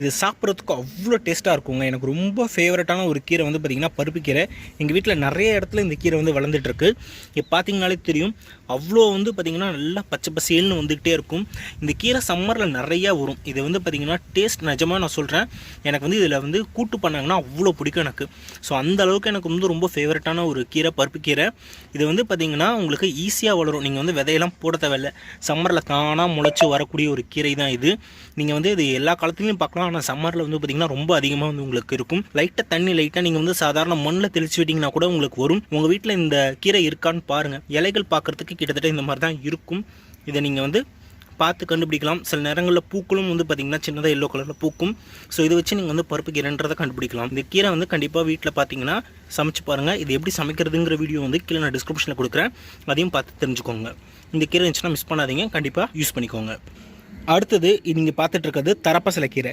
இது சாப்பிட்றதுக்கு அவ்வளோ டேஸ்ட்டாக இருக்குங்க. எனக்கு ரொம்ப ஃபேவரட்டான ஒரு கீரை வந்து பார்த்திங்கன்னா பருப்பு கீரை. எங்கள் வீட்டில் நிறைய இடத்துல இந்த கீரை வந்து வளர்ந்துட்டுருக்கு. இப்போ பார்த்திங்கனாலே தெரியும், அவ்வளோ வந்து பார்த்திங்கன்னா நல்லா பச்சை பசேல்னு வந்துக்கிட்டே இருக்கும். இந்த கீரை சம்மரில் நிறையா வரும். இது வந்து பார்த்திங்கன்னா டேஸ்ட் நிஜமாக நான் சொல்கிறேன், எனக்கு வந்து இதில் வந்து கூட்டு பண்ணாங்கன்னா அவ்வளோ பிடிக்கும் எனக்கு. ஸோ அந்த அளவுக்கு எனக்கு வந்து ரொம்ப ஃபேவரட்டான ஒரு கீரை பருப்பு கீரை. இது வந்து பார்த்திங்கன்னா உங்களுக்கு ஈஸியாக வளரும். நீங்கள் வந்து விதையெல்லாம் போட தேவையில்லை. சம்மரில் தானாக முளைச்சி வரக்கூடிய ஒரு கீரை தான் இது. நீங்கள் வந்து இது எல்லா காலத்துலையும் பார்க்கலாம். ஆனால் சம்மரில் வந்து பார்த்திங்கன்னா ரொம்ப அதிகமாக வந்து உங்களுக்கு இருக்கும். லைட்டாக நீங்கள் வந்து சாதாரண மண்ணில் தெளிச்சு விட்டிங்கன்னா கூட உங்களுக்கு வரும். உங்கள் வீட்டில் இந்த கீரை இருக்கான்னு பாருங்கள். இலைகள் பார்க்குறதுக்கு கிட்டத்தட்ட இந்த மாதிரி தான் இருக்கும். இதை நீங்கள் வந்து பார்த்து கண்டுபிடிக்கலாம். சில நேரங்களில் பூக்களும் வந்து பார்த்திங்கன்னா சின்னதாக எல்லோ கலரில் பூக்கும். ஸோ இதை வச்சு நீங்கள் வந்து பருப்பு கீரைன்றதை கண்டுபிடிக்கலாம். இந்த கீரை வந்து கண்டிப்பாக வீட்டில் பார்த்தீங்கன்னா சமைச்சு பாருங்கள். இது எப்படி சமைக்கிறதுங்கிற வீடியோ வந்து கீழே நான் டிஸ்கிரிப்ஷனில் கொடுக்குறேன், அதையும் பார்த்து தெரிஞ்சுக்கோங்க. இந்த கீரை இருந்துச்சுன்னா மிஸ் பண்ணாதீங்க, கண்டிப்பாக யூஸ் பண்ணிக்கோங்க. அடுத்தது நீங்கள் பார்த்துட்டு இருக்கிறது தரப்பசலை கீரை.